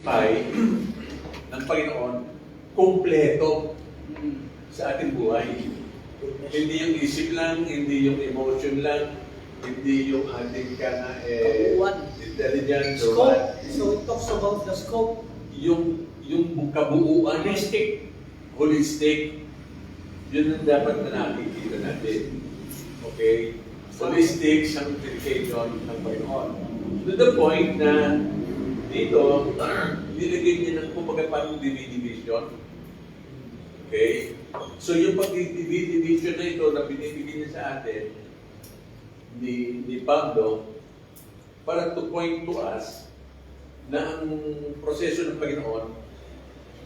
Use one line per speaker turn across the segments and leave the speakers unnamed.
ay ng Panginoon kumpleto sa ating buhay. Hindi yung isip lang, hindi yung emotion lang, hindi yung ating intelligence or
Scope.
what.
So it talks about the scope.
Yung kabuuan, holistic, yun ang dapat na nakikita natin. Okay? Holistic sanctification ng Panginoon. To the point na dito, nilagay niya ng kumbaga parang division. Okay? So yung pag-division na ito na binibigyan niya sa atin ni Pablo para to point to us na ang proseso ng Panginoon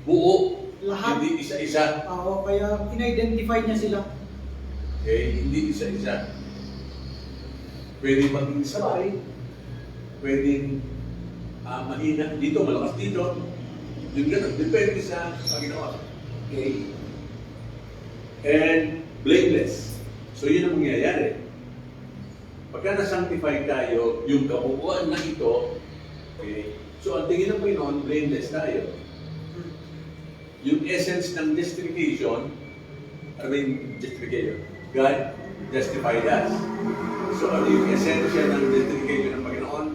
buo,
Lahat.
hindi isa-isa.
Kaya in-identify niya sila.
Okay? Hindi isa-isa. Pwede maging sabay, pwedeng mahina dito, malakas dito. Yung ganun, depende sa Panginoon. Okay? And blameless. So yun ang mangyayari. Pagka na-sanctify tayo, yung kabuuan na ito, okay? So ang tingin ng Panginoon, blameless tayo. Yung essence ng justification, God justified us. So ano yung essential ng justification ng Panginoon?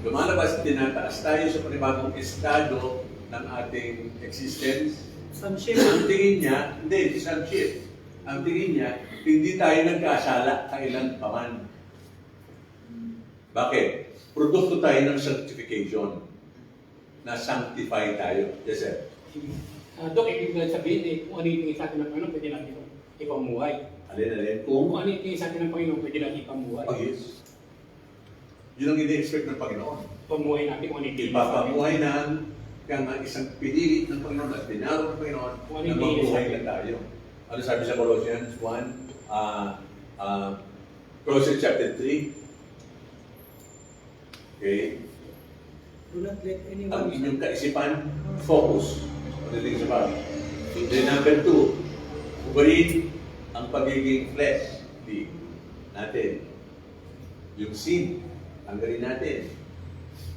Lumalabas, tinataas tayo sa panibagong estado ng ating existence.
Sonship.
Ang tingin niya, hindi sonship. Ang tingin niya, hindi tayo nagkasala kailan paman. Bakit? Produkto tayo ng sanctification. Na-sanctify tayo. Yes, sir.
Dok, ibig sabihin, kung ano yung tingin sa atin ng Panginoon, pwede natin ipamuhay.
Alin.
Kung ano yung tingin sa atin ng Panginoon, pwede natin ipamuhay.
Oh, yes. Yun ang ini-expect ng Panginoon.
Pamuhay natin kung ano yung tingin sa atin.
Ipapamuhay na kaya nga isang pinili ng Panginoon at dinaro ng Panginoon na mabuhay na tayo. Ano sabi sa Colossians 1? Colossians chapter 3. Okay?
Do not let anyone...
Ang inyong kaisipan, focus. Pagdating sa bagay. Then number 2, ubayin ang pagiging flesh. Di natin. Yung sin, tanggalin natin.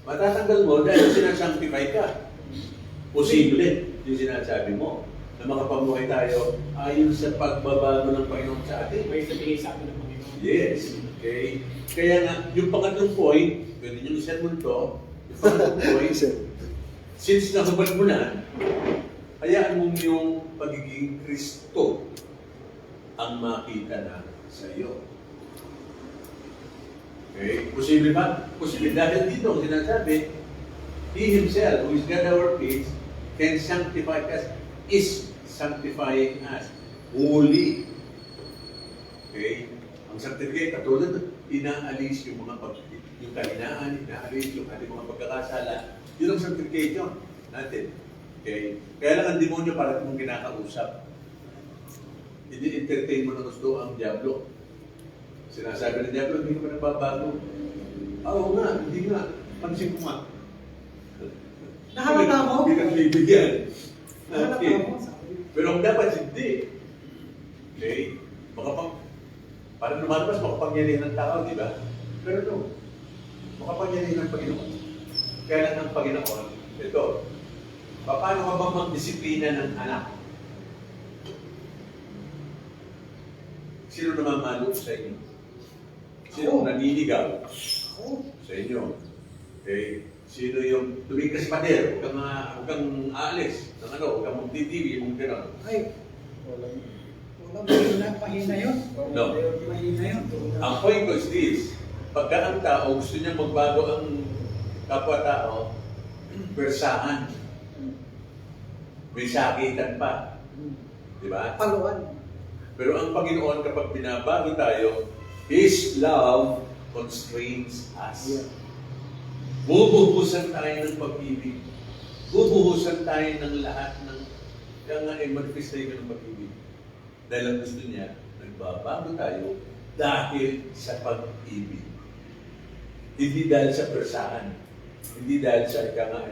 Matatanggal mo dahil sinasanctify ka. Posible yung sinasabi mo na makapamuhay tayo ayon sa pagbabago ng Panginoon sa atin.
May sa tingin sa atin ng Panginoon.
Yes. Okay? Kaya nga, yung pangatlong point, pwede nyo iset mo ito, yung pangatlong point, since nakabal mo na, hayaan mo yung pagiging Kristo ang makita na sa iyo. Okay? Posible ba? Posible. Dahil dito, sinasabi, He Himself, who is God our peace, can sanctify us, is sanctifying us. Holy. Okay? Ang sanctificate, katulad, inaalis yung mga yung kahinaan, inaalis yung ating mga pagkakasala. Yun ang sanctification natin. Okay? Kaya lang ang demonyo para mong kinakausap. Hindi entertain mo na gusto ang Diablo. Sinasabi ng Diablo, hindi ka pa nagbabago. Oo nga, hindi nga. Pansin ko nga.
Nahalata mo?
Hindi ka bibigyan.
Nahalata
Okay.
mo?
Pero ang dapat hindi. Okay? Parang lumalabas, makapangyarihan ng tao, di ba? Pero no, makapangyarihan ng Panginoon. Kaya lang ng Panginoon, ito, paano ka bang magdisiplina ng anak? Sino namamalo sa inyo? Sino naniligaw sa inyo? Okay? Sino yung tumingin ka sa pader? Huwag kang aalis. Huwag kang magtitiwi, huwag gano'n.
Ay, walang mahina yun.
No.
Mahina yun.
Ang point ko is this, pagka ang tao gusto niya magbago ang kapwa-tao, bersahan. May sakitan pa. Di ba?
Paluan.
Pero ang Panginoon, kapag binabago tayo, His love constrains us.
Yeah.
Bubuhusan tayo ng pag-ibig. Bubuhusan tayo ng lahat ng kaya nga manifestation ng pag-ibig. Dahil ang gusto niya, nagbabago tayo dahil sa pag-ibig. Hindi dahil sa persahan. Hindi dahil sa ika nga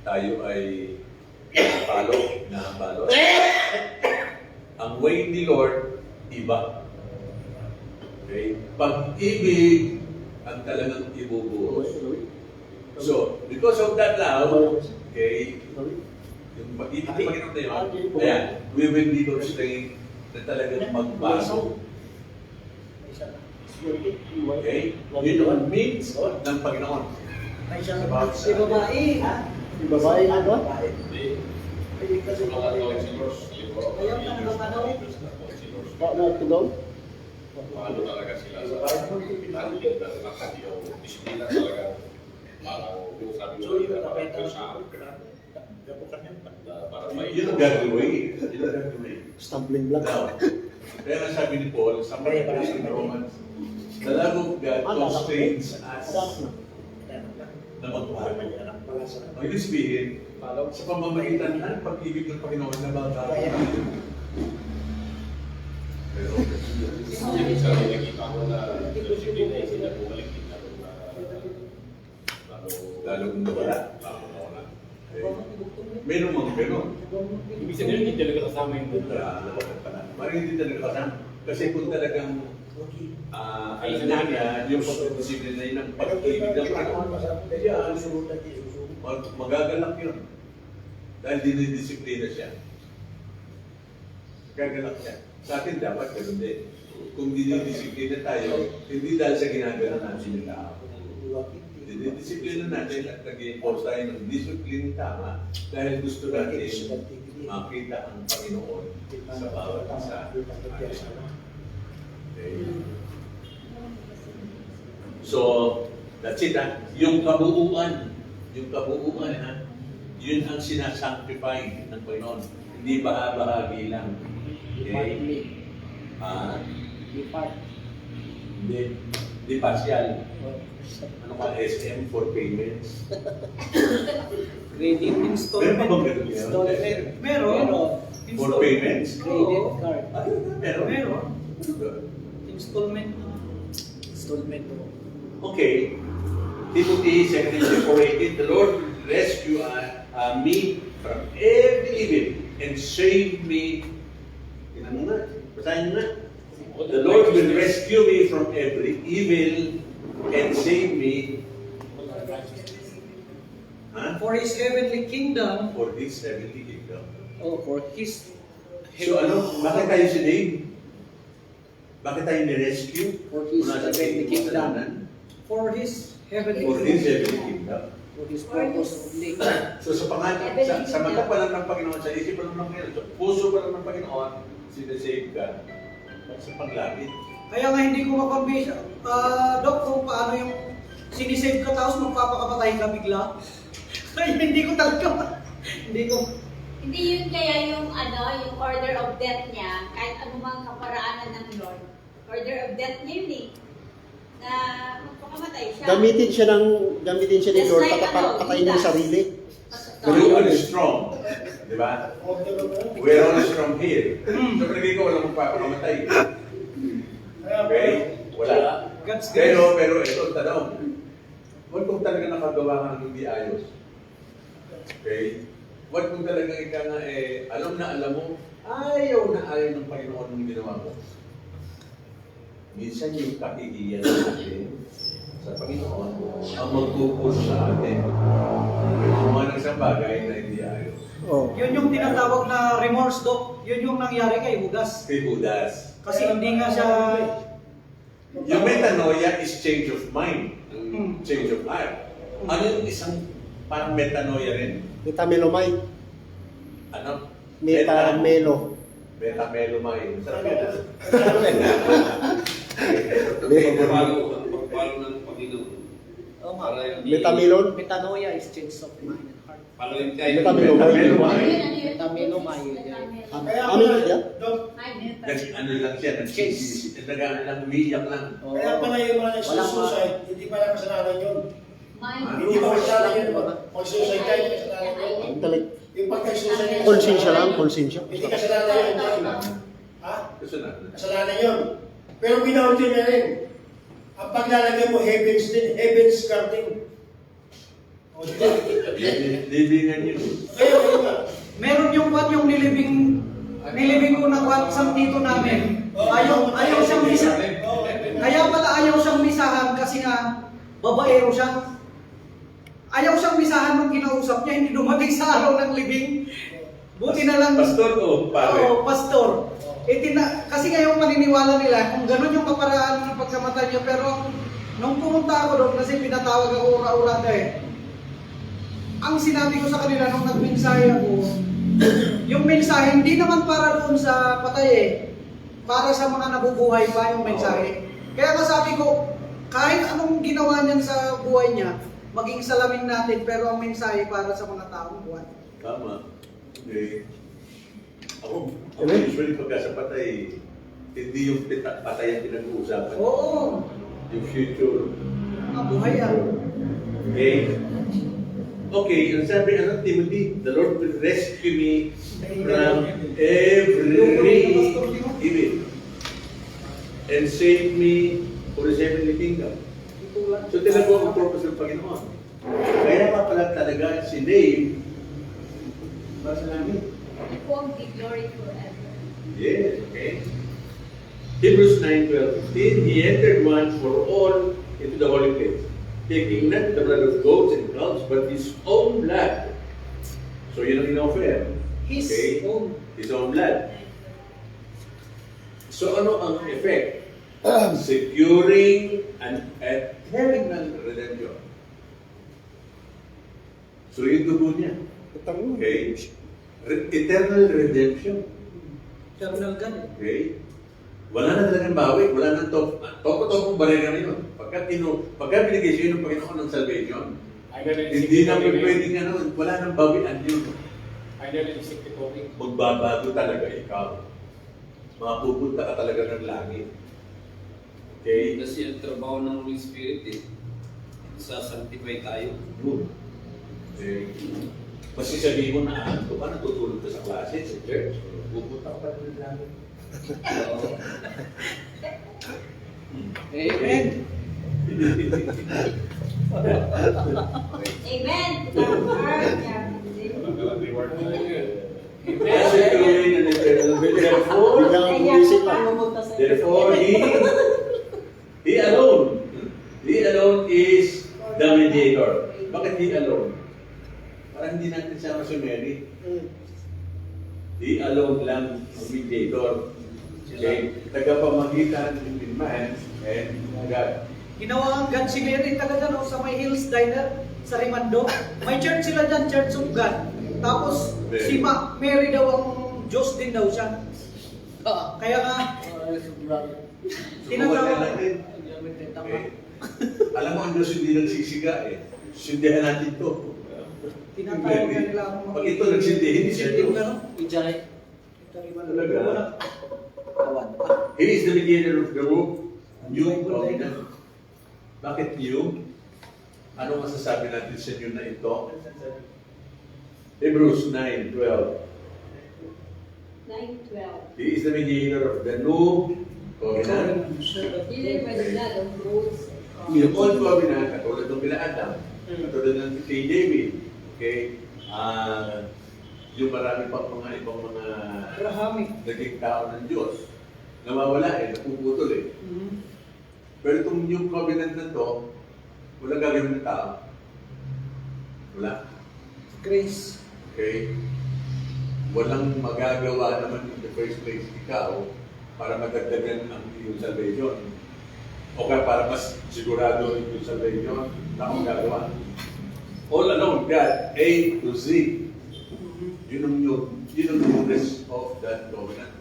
tayo ay nakapalo. Ang way ni Lord, iba. Okay? Pag-ibig ang talagang ibubuhos. So, because of that law, okay, yung pag-ibig ng Panginoon na yun, ayan, we will be constrained na talagang magbago. Okay? Yun yung means ng Panginoon.
May siya
About
si babae.
Yung babae ano?
Ayaw ka na ano?
Paano ito daw?
Paano talaga sila sa disiplina talaga. Parang yung sabi mo kanina, parang may
Yun ang gagawin. Yun ang gagawin.
Stumbling block.
Now, kaya nga sabi ni Paul, sa mga in Romans, the love of God constrains us na magbago. Ang ibig sabihin, sa pamamagitan ng pag-ibig ng Panginoon na bago. Pero,
minsan nakikita ko na disiplina yung sila bumalik din
lalong nawala. Meron mga gano'n.
Ibig sabihin, hindi talaga kasama yung
Parang hindi talaga kasama. Kasi kung talagang alam niya, yung pag-disiplina yun ng pag-ibig ng Panginoon, magagalak yun. Dahil dinidisiplina siya. Gagalak siya. Sa atin dapat gano'n din. Kung dinidisiplina tayo, hindi dahil sa ginagawa natin yung tao. Dinidisiplina natin at nag-i-impose tayo ng disiplina tama dahil gusto natin makita ang Panginoon sa bawat isa. Okay. So, that's it ha. Yung kabuuan ha, yun ang sinasanctify ng Panginoon. Hindi bahagi lang. Okay? Hindi partial. Ano ka, SM for payments?
Credit
Meron ba
installment.
bang ganun yan?
Meron.
For payments?
Credit card.
Meron.
Meron. Installment. Installment.
Okay. Timothy 2:18, the Lord will rescue me from every evil and save me. Tingnan mo nga. Basahin mo nga. The Lord will rescue me from every evil and save me. Huh?
For His heavenly kingdom.
For this heavenly kingdom.
Oh, for His
So ano, bakit tayo sinave? Bakit tayo ni-rescue?
For His
Mula sa
heavenly kingdom.
kasalanan?
For His heavenly
For this heavenly kingdom.
For His purpose only.
So sa pangalan, sa mata pa lang ng Panginoon, sa isip pa lang ng Panginoon, sa puso pa lang ng Panginoon, sinasave ka sa paglapit.
Kaya nga hindi ko makonvince, Dok, kung paano yung sinisave ka tapos magpapakapatay ka bigla. Ay, hindi ko talaga, hindi ko.
Hindi yun kaya yung yung order of death niya, kahit anumang kaparaanan ng Lord. Order of death niya yun eh. Na magpakamatay siya.
Gamitin siya ni
Just
Lord
like
para patayin
Judas.
yung sarili.
We're all strong. Di ba? We're all strong here. So palagi ko walang magpapakamatay. Okay? Wala.
God's grace.
Pero ito ang tanong. Kung talaga nakagawa ka ng hindi ayos. Okay? Kung talaga ika nga alam mo, ayaw ng Panginoon ng ginawa mo. Minsan yung kahihiyan natin sa Panginoon ang magpupush sa atin. Gumawa ng isang bagay na hindi ayos.
Oh.
Yun yung tinatawag na remorse, Dok. Yun yung nangyari kay Judas.
Kay Judas.
Kasi hindi nga siya,
Yung metanoia is change of mind. Change of heart. Ano yung isang parang metanoia rin?
Metamelomai.
Ano?
Metamelo.
Metamelomai. Sarap yun.
pagpalo ng Panginoon. Para hindi-
Metamelon.
metanoia is change of mind and heart.
Para yung tayo.
Metamelomai.
Metamelomai.
Amin niya?
Ano lang siya, nag-ano lang, umiiyak lang.
Kaya pala yung mga nagsusuicide, hindi pala kasalanan yun. Hindi pa kasalanan yun. Mag-suicide tayo, kasalanan yun.
Ang talag.
Yung pag-suicide yun.
Konsensya lang, konsensya.
Hindi kasalanan yun. Ha?
Kasunod.
Kasalanan yun. Pero binaunti niya rin. Ang paglalagay mo, heavens din, heavens garden. O, di ba?
Libingan yun.
Kaya yun nga.
Meron yung nilibing ko na kwan sa tito namin. Ayaw siyang misa. Kaya pala ayaw siyang misahan kasi nga babaero siya. Ayaw siyang misahan nung kinausap niya, hindi dumating sa araw ng libing. Buti na lang.
Pastor o pare?
Oo, pastor. Kasi ngayon paniniwala nila kung gano'n yung kaparaan ng pagkamatay niya. Pero nung pumunta ako doon, kasi pinatawag ako ura-urada eh. Ang sinabi ko sa kanila nung nagmensahe ako, yung mensahe hindi naman para doon sa patay eh. Para sa mga nabubuhay pa yung mensahe. Kaya kasabi ko, kahit anong ginawa niyan sa buhay niya, maging salamin natin, pero ang mensahe para sa mga taong buhay.
Tama. Okay. Ako usually pagka sa patay, hindi yung patay ang pinag-uusapan.
Oo,
Yung future.
mga buhay yan.
Okay? Okay, ang sabi ano, Timothy, the Lord will rescue me from every evil and save me for his heavenly kingdom. So talaga ang purpose ng Panginoon. Kaya pa pala talaga si Dave, basta namin.
He won't be glory forever.
Yes, okay. Hebrews 9:12-15, he entered once for all into the holy place, taking not the blood of goats and calves, but his own blood. So yun ang in-offer.
His own.
His own blood. So ano ang effect? Securing an eternal redemption. So yung dugo niya. Okay? Eternal redemption.
Terminal gun eh.
Okay? Wala na talagang bawi, wala nang toko-tokong barera na yun. Pagka binigay siya ng Panginoon ng salvation, hindi na pwedeng ano, wala nang bawian yun. Magbabago talaga ikaw. Mapupunta ka talaga ng langit. Okay?
Kasi ang trabaho ng Holy Spirit eh, sasanctify tayo.
Good. Okay. Mas sabihin mo na ito ka, natutulog ka sa klase, sa church, pupunta ka pa ng langit.
Amen.
Amen. Therefore,
Securing an eternal redemption.
Biglang ang bumisip pa.
Therefore, he alone is the mediator. Bakit he alone? Parang hindi natin sama si Mary. He alone lang ang mediator. Okay? Tagapamagitan between man and God.
Ginawa ang God si Mary talaga no, sa may Hills Diner sa Rimando. May church sila dyan, Church of God. Tapos si Mary daw ang Diyos din daw siya. Kaya nga,
Subukan natin. Okay. Alam mo, ang Diyos hindi nagsisiga eh. Sindihan natin ito.
tinatawag na nila akong
Pag ito nagsindi, hindi siya Diyos.
Ijay.
Talaga.
Kawan pa.
He is the mediator of the new covenant. Bakit new? Ano masasabi natin sa new na ito? Hebrews 9:12.
9:12.
He is the mediator of the new covenant.
Dealing with the blood of goats and
Yung
calves.
old covenant, katulad ng kila Adam, katulad ng kay David, okay? Yung marami pang mga ibang mga
Abrahamic.
naging tao ng Diyos, nawawala eh, napuputol eh. Pero itong new covenant na to, walang gagawin ng tao. Wala.
Grace.
Okay? Walang magagawa naman in the first place ikaw para madagdagan ang iyong salvation. O kaya para mas sigurado yung salvation na akong gagawa. All alone, God, A to Z. Yun ang goodness of that covenant.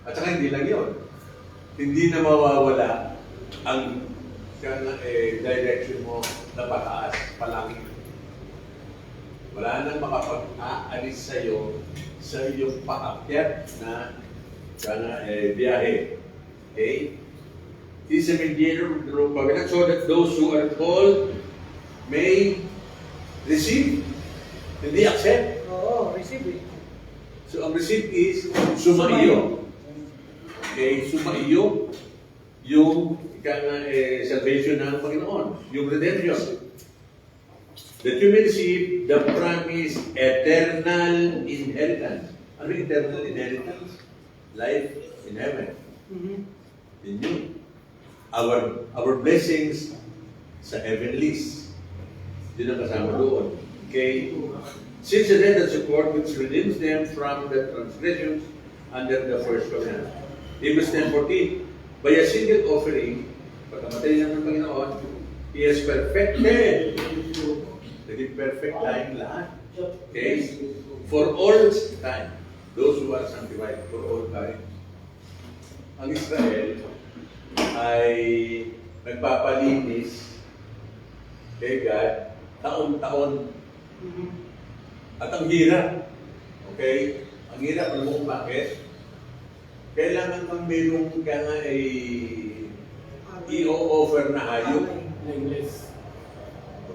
At saka hindi lang yun. Hindi na mawawala ang direction mo na pataas, palangit. Wala nang makapag-aalis sa'yo sa iyong paakyat na biyahe. Okay? He's a mediator of the new covenant so that those who are called may receive. Hindi accept.
Oo, receive it.
So ang receive is sumaiyo. Okay, sumaiyo yung salvation ng Panginoon, yung redemption. That you may receive the promised eternal inheritance. Ano yung eternal inheritance? Life in heaven. In you. Our blessings sa heavenlies. Yun ang kasama doon. Okay? Since the death and support which redeems them from the transgressions under the first covenant. Hebrews 10:14, by a single offering, pagkamatay na ng Panginoon, He has perfected. Naging perfect tayong lahat. Okay? For all time. Those who are sanctified for all time. Ang Israel ay nagpapalinis kay God taon-taon. At ang hirap. Okay? Ang hirap, alam mo kung bakit? Kailangan kang mayroong kaya nga ay i-offer na hayop.
Nameless.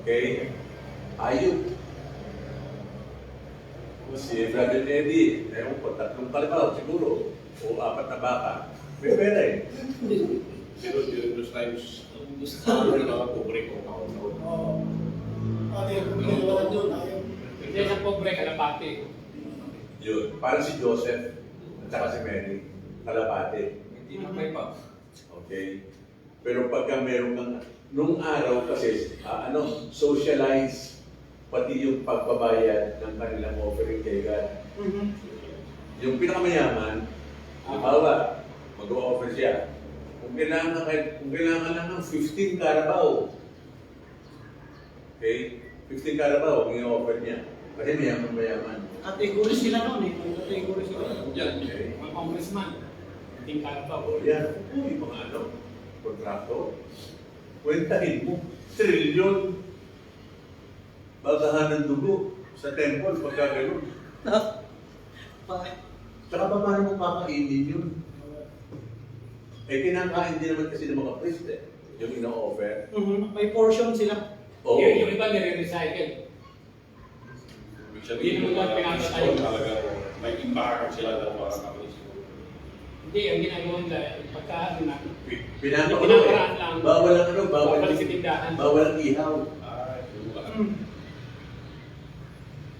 Okay? Hayop. Si Brother Eddie, ewan ko, 3 kalabaw siguro, o 4 na baka. May pera eh.
Pero during those times, gusto ng mga pobre kung taon-taon.
Oo. Ate, kung ginawa yun, ayaw.
Hindi sa pobre, kalapati.
Yun. Parang si Joseph at saka si Mary. Kalapate.
Hindi na may pa.
Okay? Pero pagka meron kang, nung araw kasi, socialize pati yung pagbabayad ng kanilang offering kay God. Yung pinakamayaman, halimbawa, mag-o-offer siya. Kung kailangan lang ng 15 Carabao, okay? 15 Carabao ang i-offer niya. Kasi mayaman.
Category sila noon eh. Category sila.
Yan.
Okay?
Mga congressman. Ting karapaw.
O yan, yung mga kontrakto. Kwentahin mo, trilyon. Bagahan ng dugo sa temple pagka gano'n. Tsaka pa paano mo kakainin yun? Eh, kinakain din naman kasi ng mga priest eh. Yung ino-offer.
May portion sila.
Oo.
Yung iba nire-recycle.
Ibig sabihin,
Hindi mo lang pinapatay.
talagang may impact sila ng mga companies.
Hindi, ang ginagawa nila, pagka na,
Pinaparaan
lang.
Bawal ang bawal
Bawal sa tindahan.
Bawal ang ihaw.
Yung lahat.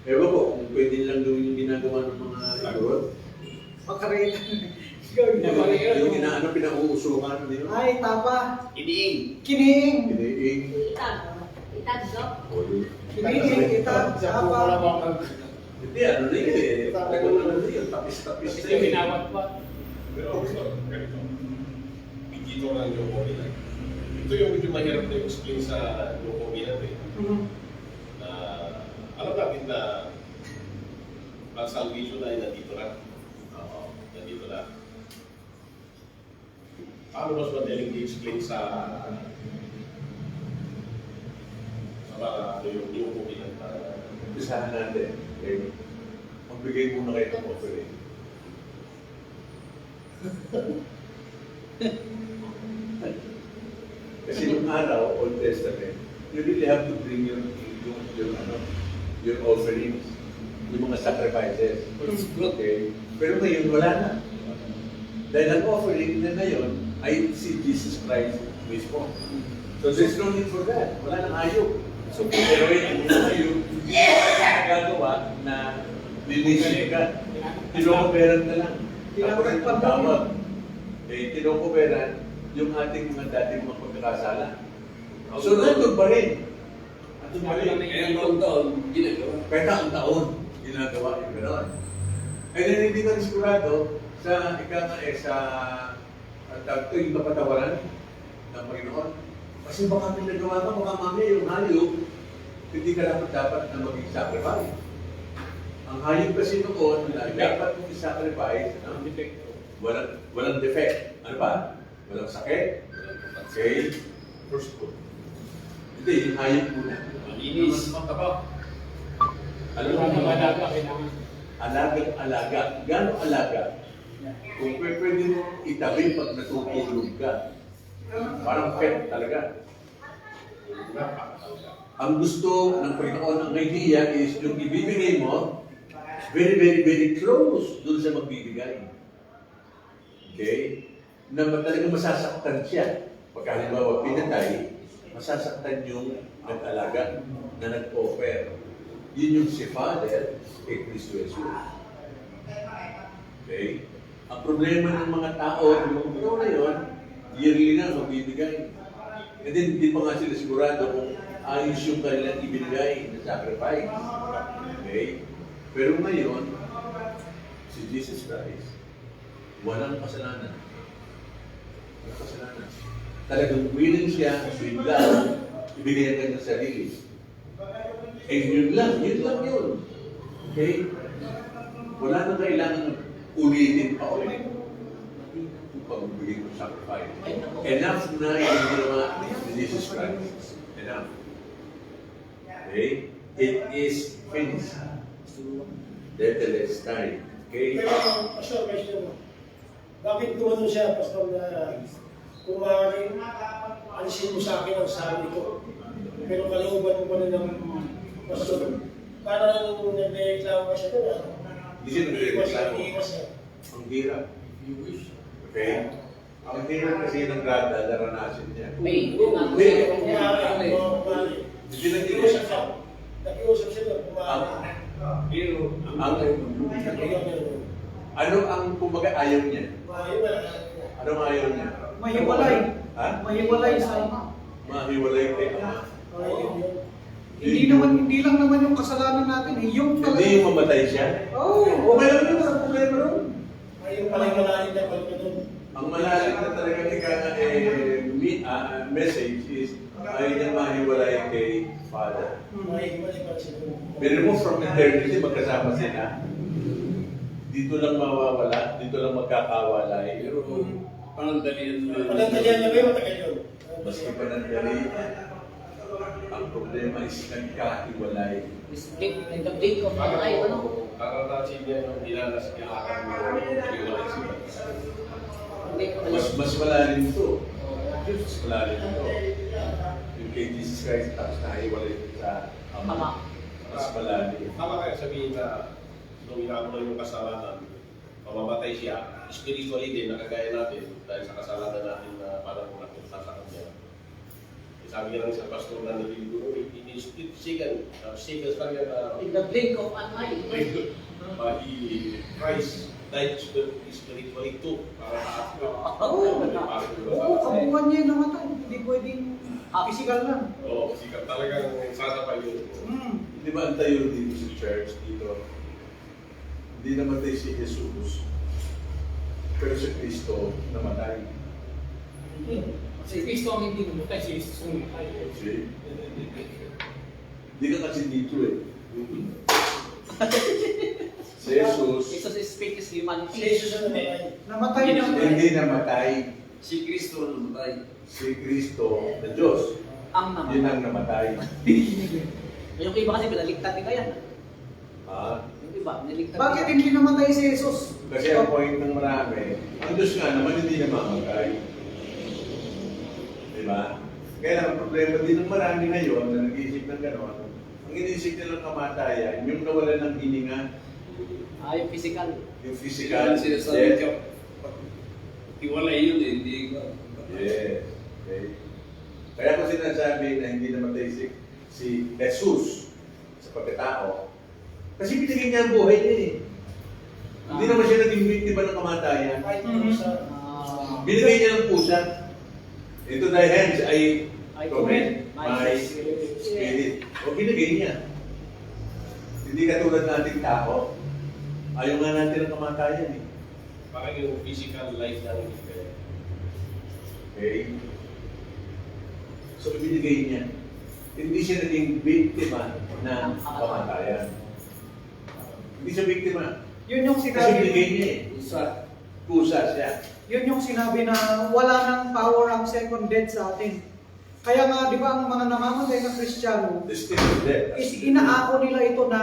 Ewan ko, kung pwede lang gawin yung ginagawa ng mga igorot.
Pagkarita.
Yung pinauusukan nila.
Ay, tapa.
Iniing.
Kiniing.
Kiniing.
Itag, Dok.
Kiniing, itab, tapa.
Hindi, ano na yun eh. Talagang ano na yun, tapis-tapis
Kasi
na yun.
pinawat-wat.
Pero ganito. Dito lang yung COVID. Ito yung medyo mahirap na explain sa yung COVID natin. Na alam natin na ang salvation ay nandito na. Oo, nandito na. Paano mas madaling i-explain sa mga yung COVID na
Umpisahan natin. Okay? Magbigay muna kayo ng offering. Kasi nung araw, Old Testament, you really have to bring your offerings, yung mga sacrifices. Okay? Pero ngayon, wala na. Dahil ang offering na ngayon ay si Jesus Christ mismo. So there's no need for that. Wala nang ayok. So pero yung ayok, hindi mo nagagawa na linisin ka. Tinokoperan ka lang. Ako rin ang tawag. Okay, tinokoperan yung ating mga dating mga pagkakasala. So nandun pa rin. Nandun pa rin.
Kaya taon-taon, ginagawa.
Kahit ang taon, ginagawa yung gano'n. And then hindi ka sigurado sa yung kapatawaran ng Panginoon. Kasi baka may nagawa ka, baka mamaya yung hayop, hindi ka dapat na maging sacrifice. Ang hayop kasi noon, dapat mong i-sacrifice, walang defect. Ano ba? Walang sakit. Okay? First food. Hindi, yung hayop muna.
Malinis.
Mataba. Alam mo
Ano ba
naman,
dapat kailangan?
alaga. Gano'ng alaga? Kung pwede mo itabi pag natutulog ka. Parang pet talaga. Ang gusto ng Panginoon, ang idea is yung ibibigay mo, very, very, very close dun sa magbibigay. Okay? Na talagang masasaktan siya. Pagka halimbawa pinatay, masasaktan yung nag-alaga na nag-offer. Yun yung si Father kay Kristo Jesus. Okay? Ang problema ng mga tao, yung na yun, yearly na magbibigay. And then, hindi pa nga sila sigurado kung ayos yung kanilang ibigay na sacrifice. Okay? Pero ngayon, si Jesus Christ, walang kasalanan. Walang kasalanan. Talagang willing siya, bigla, ibigay ang kanyang sarili. Eh, yun lang yun. Okay? Wala nang kailangan ulitin pa ulit. Pagbigay ng sacrifice. Enough na yung ginawa ni Jesus Christ. Enough. Okay? It is finished. Deathless time. Okay?
Pero, Pastor, question mo. Bakit gumano siya, Pastor, na kung maaaring alisin mo sa akin ang sabi ko, pero kalooban mo pa na ng Pastor, parang nagreklamo ka siya doon.
Hindi siya nagreklamo.
Iiwas siya.
Ang hirap. Okay? Ang hirap kasi ng grada, naranasin niya.
May
Kung maaaring,
Hindi na
nakiusap siya. Nakiusap siya doon, kung maaaring.
Ano ang kumbaga ayaw niya? Ano ang ayaw niya?
Mahiwalay.
Ha?
Mahiwalay sa Ama.
Mahiwalay kay Ama.
Hindi lang naman yung kasalanan natin, eh. Yung
Hindi yung mamatay siya.
Oo.
Okay lang yun, ang problema ron.
Ayun pala yung malalim na pala doon.
Ang malalim na talagang message is ayaw niya mahiwalay kay Father.
Mahiwalay pala siya doon.
Pero mo from eternity, magkasama sila. Dito lang mawawala, dito lang magkakawalay.
Pero panandalian na.
Panandalian na ba yung matagal yun?
Maski panandali, ang problema is nagkahiwalay.
In the blink of an eye, ano?
Karanasin niya yung dinanas kailangan mo iwalay sila.
Mas malalim ito. Mas malalim ito. Yung kay Jesus Christ, tapos nahiwalay sa Ama.
Ama.
Mas malalim.
Tama kaya sabihin na nung inaano yung kasalanan, mamamatay siya, spiritually din, nakagaya natin, dahil sa kasalanan natin na parang napunta sa kanya. Sabi nga ng isang pastor na nililigo, it is seconds lang yan na
In the blink of an eye.
Christ died spiritually too. Para sa atin.
Oo, kabuuan niya yung namatay. Hindi pwedeng physical lang.
Oo, kasi talagang sasapay yun.
Di ba ang tayo dito sa church, dito? Hindi namatay si Jesus. Pero si Kristo namatay.
Si Kristo ang hindi namatay, si Jesus ang namatay.
See? Hindi ka kasi dito eh. Si Jesus,
Jesus is speak his humanity.
Si Jesus ang namatay.
Namatay na.
hindi namatay.
Si Kristo ang namatay.
Si Kristo na Diyos.
Ang namatay.
Yun ang namatay.
Yung iba kasi pinaligtad nila yan.
Ah,
Yung iba, niligtad
Bakit hindi namatay si Jesus?
kasi ang point ng marami, ang Diyos nga naman hindi namamatay. Di ba? Kaya lang, ang problema din ng marami ngayon na nag-iisip ng gano'n, ang iniisip nilang kamatayan, yung nawalan ng hininga,
Yung physical.
yung
Kaya
physical
sinasabi
death.
ka, iwalay yun eh, hindi ka.
Yes. Okay. Kaya ko sinasabi na hindi namatay si Jesus sa pagkatao, kasi binigay niya ang buhay niya eh. Hindi naman siya naging biktima ng kamatayan.
Kahit sa
Binigay niya ng pusa. Ito thy hands I
I
commit
commit
my
my
spirit. O binigay niya. Hindi katulad nating tao. Ayaw nga natin ng kamatayan eh.
Parang yung physical life natin.
Okay? So binigay niya. Hindi siya naging biktima ng kamatayan. Hindi siya biktima.
Yun yung
Kasi binigay
sinabi.
niya eh. Pusa siya.
Yun yung sinabi na wala nang power ang second death sa atin. Kaya nga, di ba, ang mga namamatay na Kristiyano,
The sting of death.
is inaako nila ito na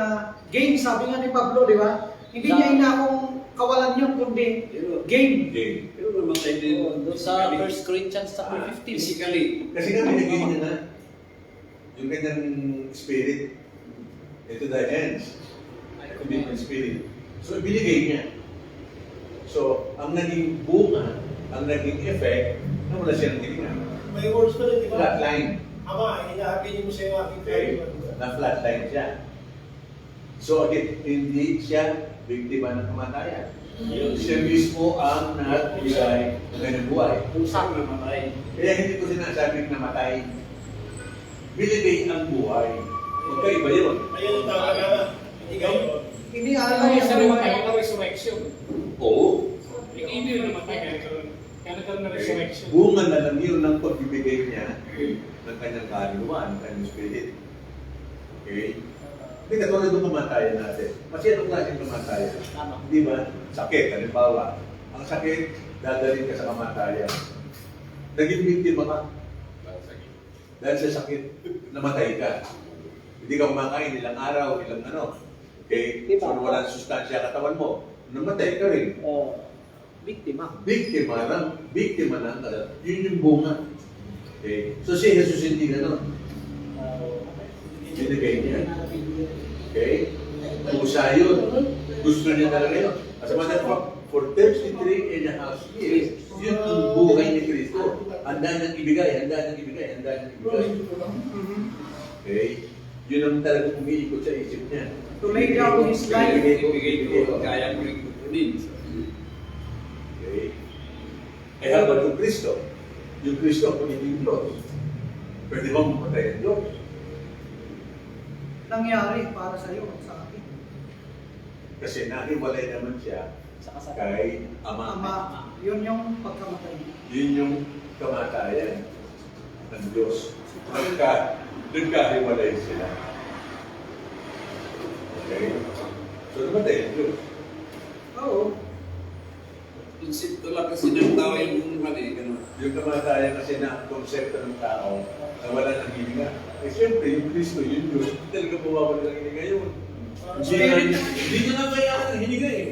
game, sabi nga ni Pablo, di ba? Hindi niya inaakong kawalan yun, kundi game.
Okay.
Pero namatay din.
Doon sa 1 Corinthians chapter 15.
Physically.
Kasi nga binigay niya na yung kanyang spirit. Ito thy hands.
I
Commit my
commit.
spirit. So binigay niya. So ang naging bunga, ang naging effect, na wala siyang hininga.
may words pa rin, di ba?
Flatline.
Ama, inahabinin mo sa iyo aking
Okay.
kayo.
Na flatline siya. So again, hindi siya biktima ng kamatayan. Siya mismo ang nagbigay ng kanyang buhay.
Pusa.
Namatay.
Kaya hindi ko sinasabing namatay. binigay ang buhay. Magkaiba yun.
Ayun ang tama na. Hindi kayo.
Hindi
Ano
alam
yung sa
yung
namatay, yung resurrection.
Oo.
Hindi yung namatay, kaya nagkaroon na resurrection.
Bunga na lang yun ng pagbibigay niya ng kanyang kaluluwa, ng kanyang spirit. Okay? Hindi katulad ng kamatayan natin. Kasi anong klaseng kamatayan?
Tama.
Di ba? Sakit, halimbawa. Ang sakit, dadalhin ka sa kamatayan. Naging biktima ka. Dahil sa sakit, namatay ka. Hindi ka kumakain ilang araw, ilang ano. Okay? So, walang sustansya katawan mo. Namatay ka rin.
Biktima.
Biktima ng yun yung bunga. Okay? So si Jesus hindi gano'n. Binigay niya. Okay? Pusa yun. Gusto niya talaga yun. As a matter of fact, for 33.5 years, yun ang buhay ni Kristo. Handa niyang ibigay. Okay? Yun ang talagang umiikot sa isip niya.
to lay down his life.
Ibigay ko, kaya ko rin kunin.
Okay? Eh habang yung Kristo ang pagiging Diyos. Pwede bang mamatay ang Diyos?
Nangyari para sa iyo at sa akin.
Kasi nahiwalay naman siya kay Ama.
Ama, yun yung pagkamatay niya.
Yun yung kamatayan ng Diyos. Nagkahiwalay sila. Okay? So namatay ang Diyos.
Oo.
Konsepto lang kasi ng tao yung mali, gano'n.
Yung kamatayan kasi na konsepto ng tao na wala nang hininga. Eh siyempre, yung Kristo, yung Diyos, hindi talaga mawawala ng hininga yun. Hindi nyo na kaya ang hininga eh.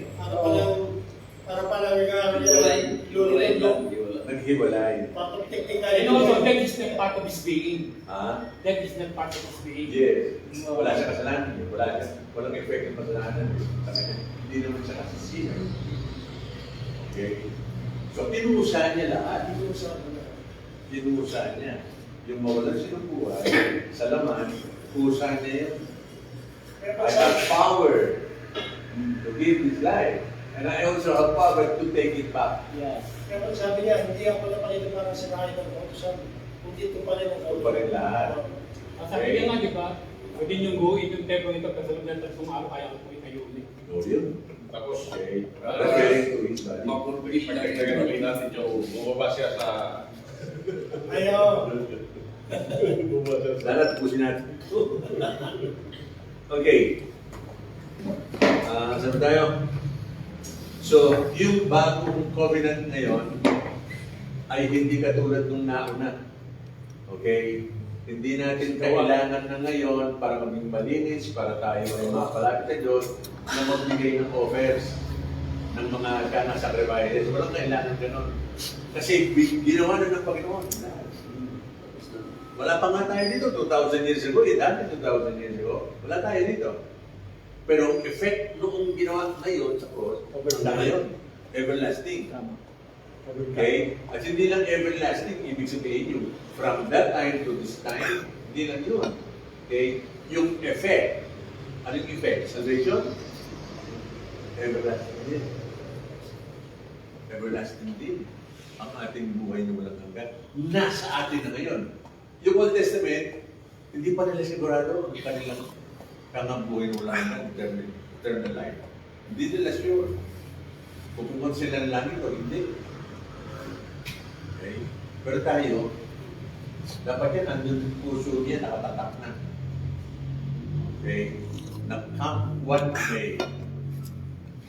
Para palang nagkakaroon
Hiwalay.
niya
Hiwalay
ng
lang.
lulito.
Hiwalay.
Naghiwalay.
Papatik-tik
And also, that is not part of his being.
Ha?
That is not part of his being.
Yes. Wala siya kasalanan. Walang effect ng kasalanan sa kanya. Hindi naman siya kasi sinner. Okay? So, pinuusahan niya lahat. Pinuusahan niya. Yung mawalan siya ng buhay, sa laman, puusahan niya yun. I have power to give his life. And I also have power to take it back.
Kaya pag sabi niya, hindi ako napakita para sa nakita ng kautusan. Hindi ito pa rin ang
Ito pa rin lahat.
Ang sabi niya nga, di ba? Pwede niyong guhin yung tempo nito kasi loob ng 3 araw kaya ko po itayo ulit.
So, yun.
Tapos,
Okay. Referring to his body.
Makurbit lang
pagkakagamin natin yung bumaba siya sa...
Ayaw.
Sana tapusin natin. Okay. Saan tayo? So, yung bagong covenant ngayon ay hindi katulad nung nauna. Okay? Hindi natin kailangan na ngayon para maging malinis, para tayo ay makapalapit sa Diyos na magbigay ng offers ng mga kana sacrifices. Walang kailangan ganon. Kasi ginawa na ng Panginoon. Wala pa nga tayo dito 2,000 years ago. Dati 2,000 years ago. Wala tayo dito. Pero ang effect noong ginawa ngayon sa cross, na ngayon, everlasting. Okay? At hindi lang everlasting, ibig sabihin yung from that time to this time, hindi lang yun. Okay? Yung effect. Anong effect? Salvation? Everlasting din. Everlasting din. Ang ating buhay na walang hanggan. Nasa atin na ngayon. Yung Old Testament, hindi pa nila sigurado ang kanilang buhay na walang hanggan, eternal life. Hindi nila sure. Pupungon sila ng langit o hindi. Okay? Pero tayo, dapat yan, andun yung puso niya, nakatatak na. Okay? Na come one day,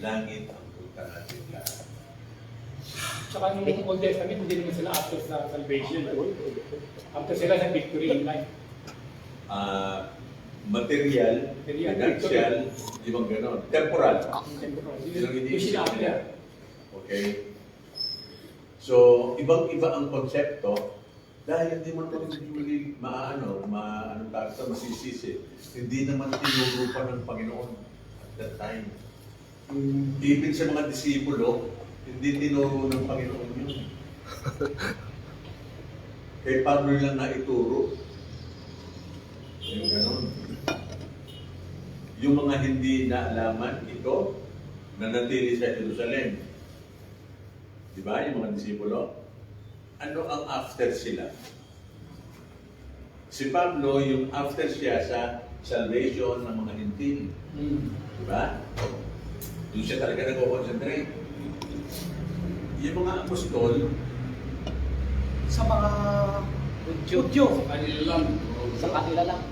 langit ang punta natin lahat.
Tsaka nung Old Testament, hindi naman sila after sa salvation. After sila sa victory in life.
Material, financial, di bang ganon? Temporal. Yun ang iniisip nila. Okay? So, ibang-iba ang konsepto dahil hindi mo naman usually masisisi. Hindi naman tinuro pa ng Panginoon at that time. Even sa mga disipulo, hindi tinuro ng Panginoon yun. Kay Pablo lang na ituro. Yung ganon. Yung mga hindi naalaman ito, nanatili sa Jerusalem. Di ba? Yung mga disipulo. Ano ang after sila? Si Pablo, yung after siya sa salvation ng mga hintil. Diba? Doon siya talaga nag-concentrate. Yung mga apostol,
Sa mga Hudyo.
Kanila lang.
Sa kanila lang.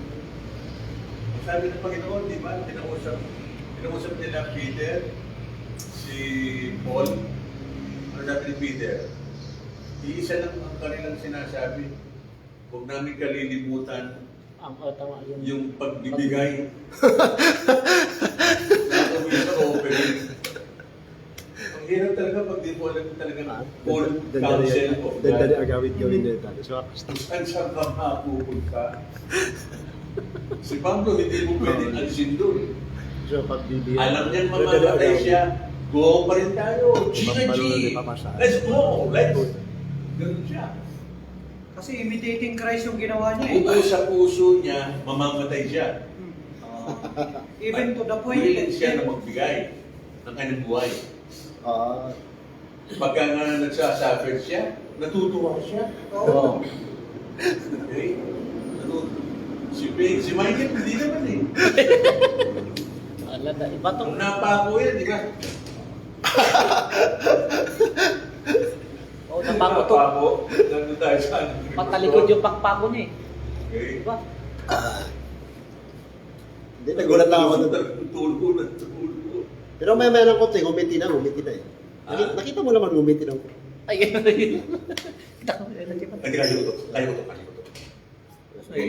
ang sabi ng Panginoon, di ba? Kinausap nila Peter, si Paul, ano sabi ni Peter? Iisa lang ang kanilang sinasabi. Huwag namin kalilimutan
Ang tama yun.
yung pagbibigay. Nakawin sa offering. Ang hirap talaga pag di mo alam talaga full counsel of
Dali
God.
agawin gawin nito. So,
Saan ka mapupunta? Si Pablo, hindi mo pwedeng alisin doon.
pagbibigyan.
Alam niyang mamamatay siya. Go pa rin tayo. G-G! Let's go! Let's! Ganun siya.
Kasi imitating Christ yung ginawa niya eh.
Kung sa puso niya, mamamatay siya.
Even to the point
Willing siya na magbigay ng kanyang buhay. Pagka nga nagsasuffer siya, natutuwa siya.
Oo.
Okay? Si Michael, hindi naman eh.
Alala, iba to.
Kung napako yan, di ka?
Oh, napako to.
Napako. Nandun tayo sa ano.
Patalikod yung pakpako niya eh.
Okay?
Diba?
Hindi, nagulat lang ako doon.
Tulgo.
Pero may meron ko, ngumiti na eh. Nakita mo naman ngumiti na ko.
Ay, gano'n na yun. Kita ko,
Hindi kayo to. Okay?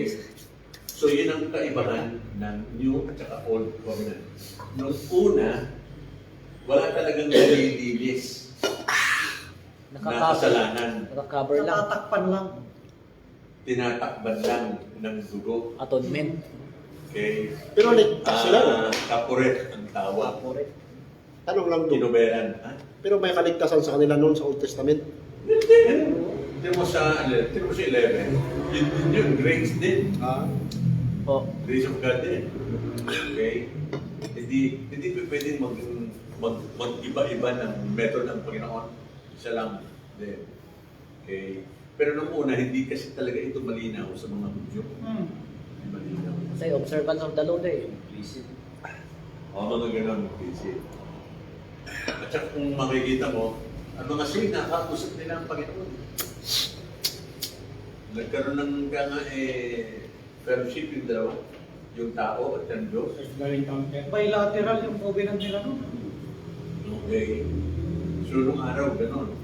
So yun ang kaibahan ng New at saka Old Covenant. Nung una, wala talagang nalilinis na kasalanan.
Nakakover lang.
Natatakpan lang.
Tinatakban lang ng dugo.
Atonement.
Okay?
Pero ligtas sila.
Kapuret ang tawag.
Correct.
Tanong lang doon.
Kinuberan. Ha?
Pero may kaligtasan sa kanila noon sa Old Testament.
Hindi. Tignan mo sa 11. Yun, grace din.
Oh,
Grace of God din. Okay? Hindi pwedeng mag-iba-iba ng method ng Panginoon. Isa lang din. Okay? Pero nung una, hindi kasi talaga ito malinaw sa mga Hudyo. Hindi malinaw.
kasi observance of the Lord eh.
Mga ganon, busy. At saka kung makikita mo, ang mga sin, nakakusap nila ang Panginoon. Nagkaroon ng fellowship yung dalawa, yung tao at yung Diyos.
Personal encounter.
Bilateral yung covenant nila nun.
Okay. So, nung araw, ganon.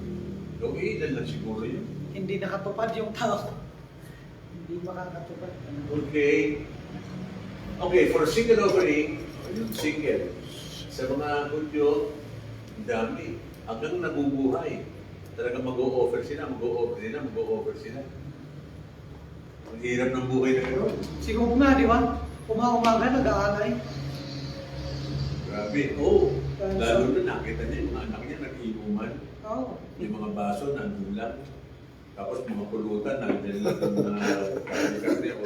Okay, ilan lang siguro yun.
Hindi nakatupad yung tao. Hindi makakatupad.
Okay. Okay, for single offering, yung single, sa mga Hudyo, ang dami. Hanggang nabubuhay. Talagang mag-o-offer sila. Ang hirap ng buhay na gano'n.
Si Hug nga, di ba? Umaga, nag-aalay.
Grabe. Oo. Lalo na nakita niya, yung mga anak niya nag-iuman.
Oo.
Yung mga baso nandun lang. Tapos mga pulutan, nandun lang na karne-karne o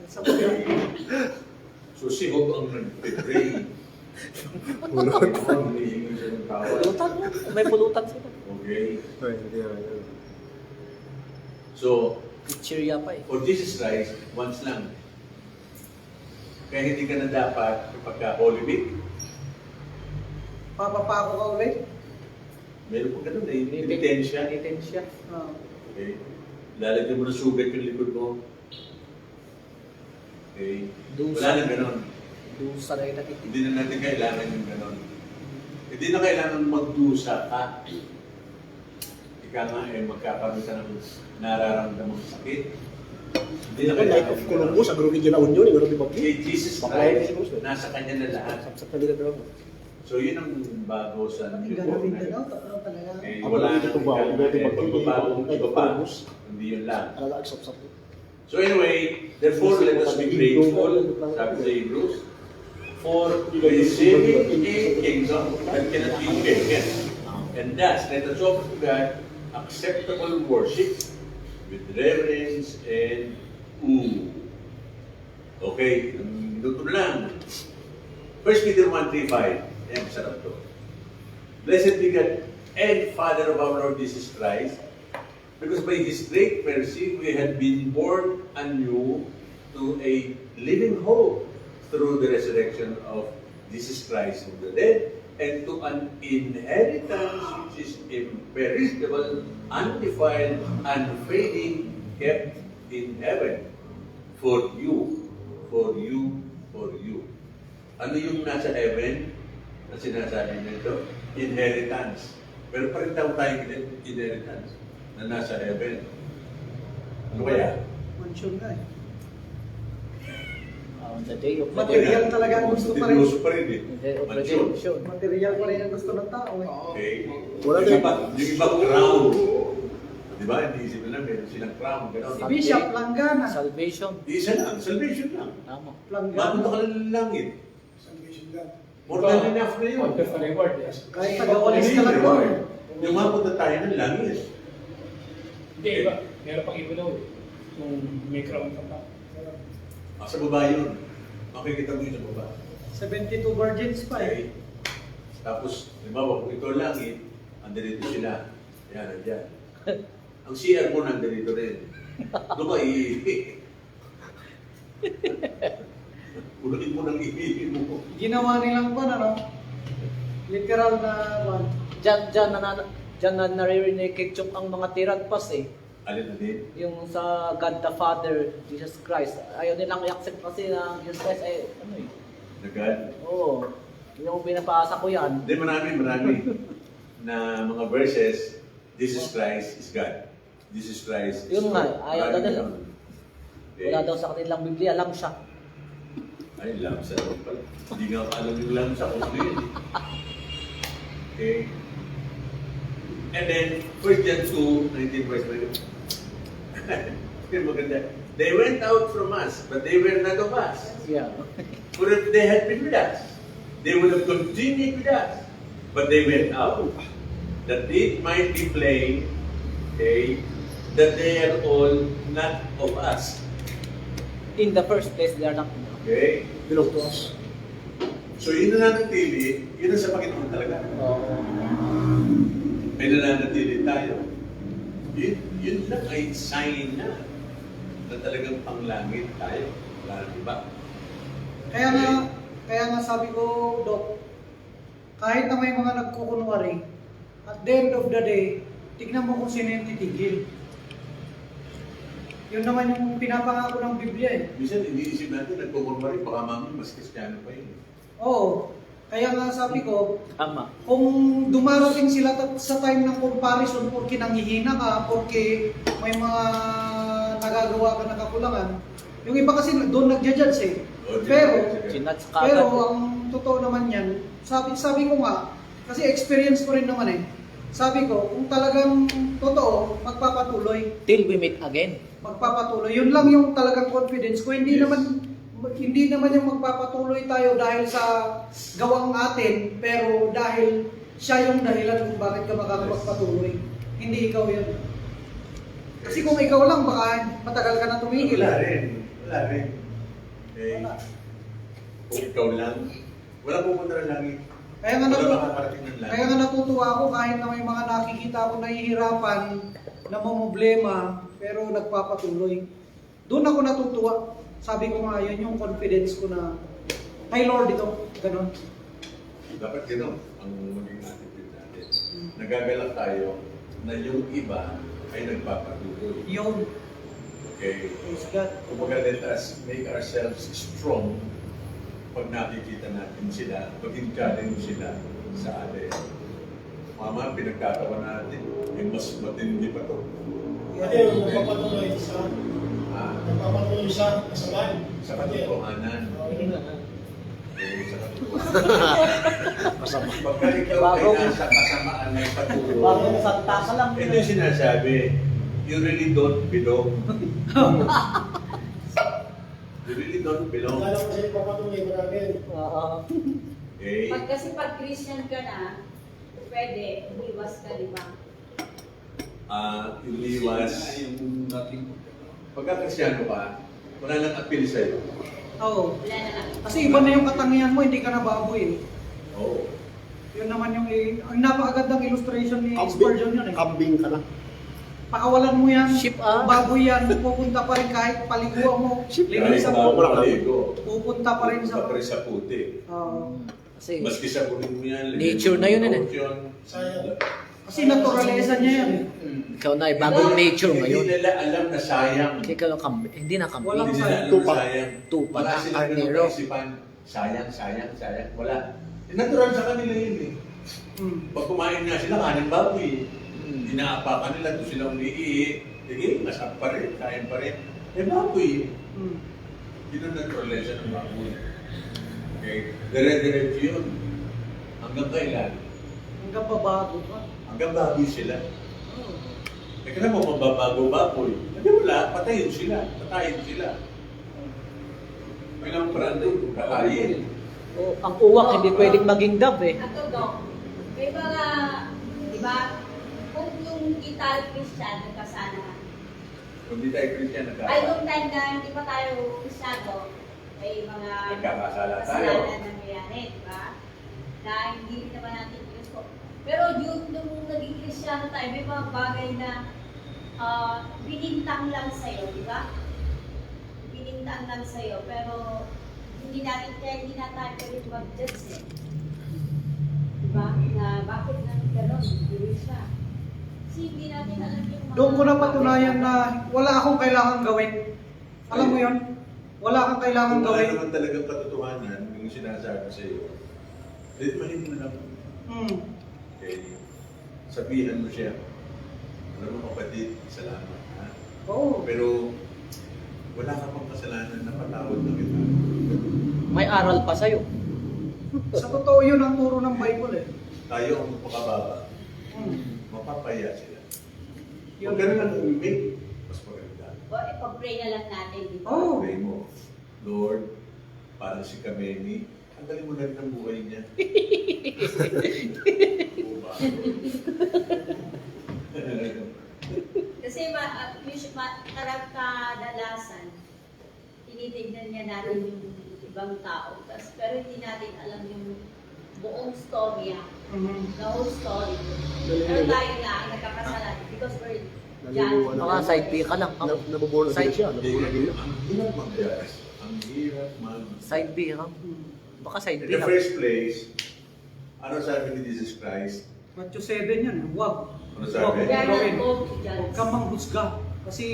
Sa mga
So si Hug ang nag-pray. Pulutan. Hinihingi siya ng tawad.
Pulutan mo. May pulutan sila.
Okay.
Hindi
So,
Chichirya pa eh.
for Jesus Christ, once lang. Kaya hindi ka na dapat pagka Holy Week.
papapako ka ulit.
Meron po ganun eh. Penitensya.
Penitensya.
Oo.
Okay. Lalagyan mo ng sugat yung likod mo. Okay. Wala nang ganun.
Dusa na yun natin.
Hindi na natin kailangan yung ganun. Hindi na kailangan magdusa ka. Ika nga magkakaroon ka ng nararamdamang sakit. Hindi na
Like
kailangan
of
yung
Columbus, ang grupi ginaon yun, yung grupi bakit?
Kay Jesus Christ, nasa kanya na lahat.
Sa kanila daw.
So yun ang bago sa
Ang gagawin na daw, tatlo talaga.
Eh,
Ang
wala
dito
nang
ba?
ika-
Dito ba?
pagbabagong
Like
iba
of
pa.
Columbus.
Hindi yun lang.
Alaga, aksap-sap.
So anyway, therefore let us be grateful, sabi sa Hebrews, for receiving a kingdom that cannot be shaken. And thus, let us offer to God acceptable worship with reverence and awe. Okay, minuto lang. 1 Peter 1:3-5. Ayan, sarap to. Blessed be God and Father of our Lord Jesus Christ, Because by His great mercy, we have been born anew to a living hope through the resurrection of Jesus Christ from the dead, and to an inheritance which is imperishable, undefiled, unfading, kept in heaven for you, for you, for you. Ano yung nasa heaven na sinasabi nito? Inheritance. Pero parin daw tayong inheritance na nasa heaven. Ano kaya?
Mansion nga eh.
On the day of
Material talaga ang gusto pa rin.
Gusto pa rin eh.
the day of
Mansion.
redemption.
Material pa rin ang gusto ng tao eh.
Okay.
Wala
Yung
din.
iba crown. Di ba? Iniisip na lang, meron silang crown. Ganon.
Si Bishop Langgana.
Salvation.
Isa lang, salvation lang.
Tama.
Mapunta
Langgana.
ka lang ng langit.
Salvation lang.
More than enough na yun.
Contest na reward, yes.
Kahit taga-walis ka lang doon.
Yung mapunta tayo ng langit.
Hindi, iba. Meron pang iba daw eh. Yung may crown ka pa.
Sa baba yun. Makikita mo yun sa baba.
72 virgins pa eh.
Okay. Tapos, halimbawa, kung ito ang langit, andito sila. Yan, andyan. Ang CR mo nandito rin. Doon ka iihi. Unahin mo ng ihihin mo.
Ginawa nilang ba ano? Literal na one.
Diyan na naririnig kay Chuk ang mga tiragpas eh.
Alin na din?
Yung sa God the Father, Jesus Christ. Ayaw nilang i-accept kasi na Jesus Christ ay ano eh.
Na God?
Oo. Yung binabasa ko yan.
Hindi, marami na mga verses, Jesus Christ is God. Jesus Christ is
Yun nga,
God.
ayaw na
Marami
nila.
ganun. Okay.
Wala daw sa kanilang Biblia, lang siya.
Ay, lamsa naman pala. Hindi nga pa alam yung lamsa kung ano yun. Okay. And then, 1 John 2, 19 verse 9. Maganda. They went out from us, but they were not of us.
Yeah.
For if they had been with us, they would have continued with us. But they went out, that it might be plain, okay, that they are all not of us.
In the first place, they are not.
Okay?
Belong to us.
So yun na nanatili, yun ang sa Panginoon talaga. May nananatili tayo. Yun lang ay sign na talagang panglangit tayo. Wala nang iba.
Kaya nga sabi ko, Doc, kahit na may mga nagkukunwari, at the end of the day, tignan mo kung sino yung titigil. Yun naman yung pinapangako ng Biblia eh.
Minsan, iniisip natin, nagkukunwari, baka mami, mas Kristiyano pa yun.
Oo. Kaya nga sabi ko,
Tama.
kung dumarating sila sa time ng comparison, porque nanghihina ka, porque may mga nagagawa ka na kakulangan, yung iba kasi doon nagja-judge eh. Pero
Sinats
Pero
kagad.
ang totoo naman yan, sabi ko nga, kasi experience ko rin naman eh. Sabi ko, kung talagang totoo, magpapatuloy.
Till we meet again.
Magpapatuloy. Yun lang yung talagang confidence ko. Hindi
Yes.
naman yung magpapatuloy tayo dahil sa gawang atin, pero dahil siya yung dahilan kung bakit ka makakapagpatuloy. Hindi ikaw yun. Kasi kung ikaw lang, baka matagal ka na tumigil.
Wala rin. Okay?
Wala.
Kung ikaw lang, wala pupunta ng langit.
Kaya nga,
Wala makakarating ng langit.
kaya nga natutuwa ako kahit na may mga nakikita ako nahihirapan, na mamblema, pero nagpapatuloy. Doon ako natutuwa. Sabi ko nga, yun yung confidence ko na kay Lord ito. Ganon.
Dapat gano'n ang maging attitude natin. Nagagalak tayo na yung iba ay nagpapatuloy.
Yun.
Okay?
Praise God.
Kumbaga, let us make ourselves strong pag nakikita natin sila, pag in-challenge sila sa atin. Mama, pinagkatawa natin, eh, mas matindi pa to.
Pati yung nagpapatuloy sa nagpapatuloy sa kasalan.
Sa katotohanan.
Yun na.
Sa katotohanan. Pagka ikaw ay nasa kasamaan ng patuloy,
Bagong salta ka lang.
ito yung sinasabi, you really don't belong. You really don't belong.
Kala ko siya ipapatuloy marami.
Okay?
Pag Christian ka na, pwede, umiwas ka, di ba?
Iliwas.
Yung dating
Pagka Kristyano ka, wala nang appeal sa'yo.
Oo.
Wala na lang.
Kasi iba na yung katangian mo, hindi ka na baboy eh.
Oo.
Yun naman yung, ang napakagandang illustration ni Spurgeon yun eh.
Kambing ka na.
pakawalan mo yan,
Ship, ah.
baboy yan, pupunta pa rin kahit paliguan mo,
Kahit
linisan
bago
mo,
maligo,
pupunta pa rin sa...
pupunta pa rin sa putik.
Kasi
Maski sa kulit mo yan.
Nature na yun,
lotion.
Sayang.
Kasi naturalesa niya yan.
ikaw na ay bagong nature
Hindi
ngayon.
nila alam na sayang.
Ikaw na hindi na kambing.
Walang
Hindi nila alam
Tupa.
na sayang.
Tupa
Wala
na,
silang
arnero.
isipan, sayang. Wala. Natural sa kanila yun eh. Pag kumain nga sila, kanin baboy. Inaapakan nila, doon sila umiihi. Sige, masarap pa rin, kain pa rin. Baboy. Yun ang naturalesa ng baboy. Okay? Dire-diretso yun. Hanggang kailan?
Hanggang babago pa.
Hanggang baboy sila. Kaya mo mababago baboy. Hindi wala, patayin sila. May lang parang doon, kakain.
Oh, ang uwak hindi pwedeng maging dove eh.
Ato daw, may mga, di ba, kung yung kita Christian, nagkasanahan.
Kung di tayo Christian,
Ay, nung time na hindi pa tayo Kristiyano, may mga
Nagkakasala tayo.
kasalanan na nangyayari, di ba? Na hindi naman natin Kristo. Pero nung naging Kristiyano tayo, may mga bagay na binintang lang sa'yo, di ba? Binintang lang sa'yo, pero hindi natin tayo pwede mag-judge eh. Di ba? Na bakit na gano'n, hindi siya. Kasi hindi natin alam yung mga...
Doon ko napatunayan na wala akong kailangan gawin. Alam mo yun? Wala kang kailangan
Kung wala
gawin.
naman talagang katotohanan, yung sinasabi sa iyo, dito mahin mo na. Okay. Sabihan mo siya. Alam mo kapatid, salamat. Ha?
Oo.
Pero wala ka pang kasalanan na patawad na kita.
May aral pa sa'yo.
Sa totoo yun ang turo ng Bible eh.
Tayo ang mapakababa. Mapapaya sila.
Yun.
Kung ganun ang umimik, mas maganda.
O, ipag-pray na lang natin, di ba?
Oo.
Pray mo, Lord, parang si Kameni, tanggalin mo na rin ang buhay niya. Diba?
Kasi kadalasan, tinitignan niya natin yung ibang tao. Pero hindi natin alam yung buong storya, the whole story. Pero tayo na ang nagkakasalanan because we're judged.
Mga side B ka lang.
Nabubuo na
Side-
siya.
Ang hirap mag-judge. Ang hirap
Side B ka. Baka side
In
B
the
ka.
first place, ano sabi ni Jesus Christ?
Matthew 7 yan. Huwag.
Ano sabi?
We are not
Gawin.
called to
Huwag
judge.
kang manghusga. Kasi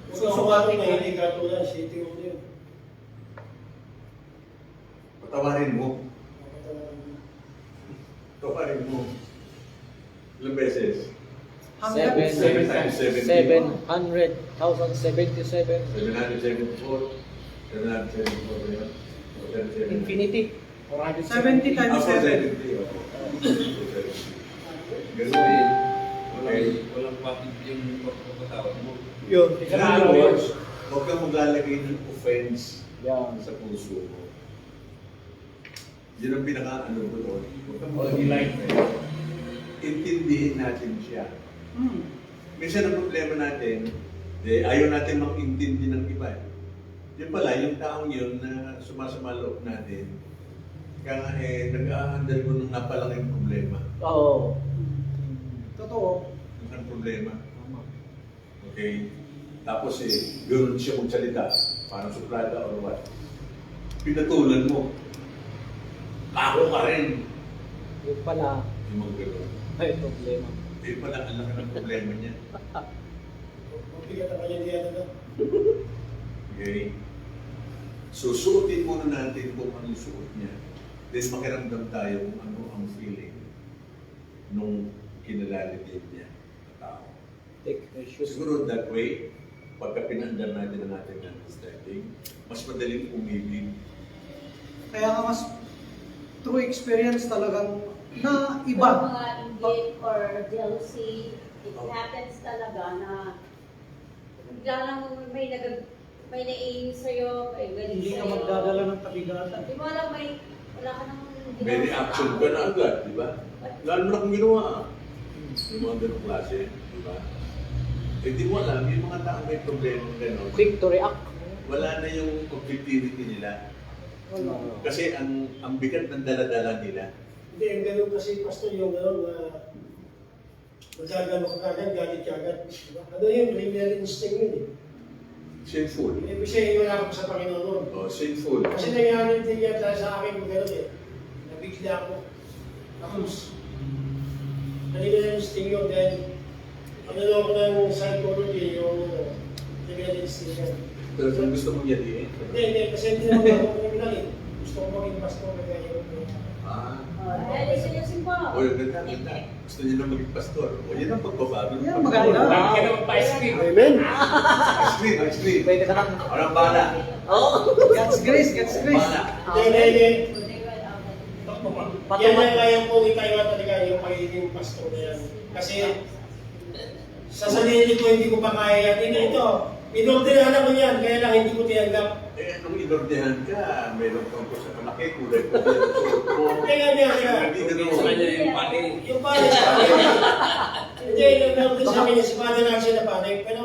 Susukatin na hindi katulad, city mo yun.
Patawarin mo. Patawarin mo. Ilang beses?
hanggang...
7 times 70.
700,077.
774. 774 ba yun? 774.
Infinity.
70 times
Ako
7.
70. Ako. Ganun. Okay.
Walang bakit yung pagpapatawad mo.
Yun.
In other words, huwag kang maglalagay ng offense
Yan.
sa puso mo. Yun ang pinaka-ano ko doon. Huwag kang
Huwag
maglalagay.
i-like.
Intindihin natin siya. Minsan ang problema natin, ayaw natin mag-intindi ng iba. Yun pala, yung taong yun na sumasama loob natin, kaya nag-a-handle ko ng napalaking problema.
Oo.
Totoo.
Yung ang problema. Okay? Tapos ganoon siya magsalita. Parang suplada or what. Pinatulan mo. Ako ka rin.
Yung pala,
Yung mga gano'n.
may problema.
Yung pala, ang laki ng problema niya.
Mabigat ang kanya diyan na.
Okay? Susuotin muna natin kung anong suot niya. Then makiramdam tayo kung ano ang feeling nung kinalala din niya na tao.
Take your shoes.
Siguro that way, pagka pinandar natin ang ating understanding, mas madaling umibig.
Kaya nga mas true experience talagang na
Iba.
iba.
Mga inggit or jealousy, it happens talaga na bigla lang may naiinis sa'yo, may galing
Hindi ka
sa'yo.
magdadala ng kabigatan.
Di mo alam, wala ka nang
May reaction ka na agad, di ba? Lalo mo na kung ginawa. Yung mga ganong klase, di ba? Eh di mo alam, yung mga tao may problema gano'n,
Quick to react.
wala na yung objectivity nila. Kasi ang bigat ng dala-dala nila.
Hindi, ang ganun kasi, Pastor, yung gano'n na magkagano ka kagad, galit ka agad. Diba? Ano yun? Criminal instinct yun eh.
Sinful.
Ibig sabihin wala ka sa Panginoon nun.
Oh, sinful.
Kasi nangyari din yan dahil sa akin kung gano'n eh. Nabigla ako. Tapos, criminal instinct yun dahil ano ko ng psychology yung criminal instinct yun.
Pero kung gusto mong yadiin.
Hindi, kasi hindi naman ako criminal eh. Gusto ko maging pastor na gaya yun.
Ah.
Ayusin po.
O, ganda. Gusto niyo na maging pastor. O, yan ang pagbabago.
Yan, maganda.
Bakit ka naman pa-ice cream?
Amen.
Ice cream.
Pwede ka lang.
Parang bala.
Oo.
God's grace, God's grace.
Bala.
Hindi.
Patungkol.
Yan ang kaya kong itayo talaga yung pagiging pastor na yan. Kasi sa sarili ko hindi ko pa kaya yan. Ito, inordenahan ako yan, kaya lang hindi ko tinanggap.
Eh, nung inordehan ka, meron kang sa kalaki, kulay ko.
Kaya nga.
Hindi ganun.
Sa kanya yung pati.
Yung pare sa akin, hindi, meron din sa akin yung si Father Nancy na pare, pero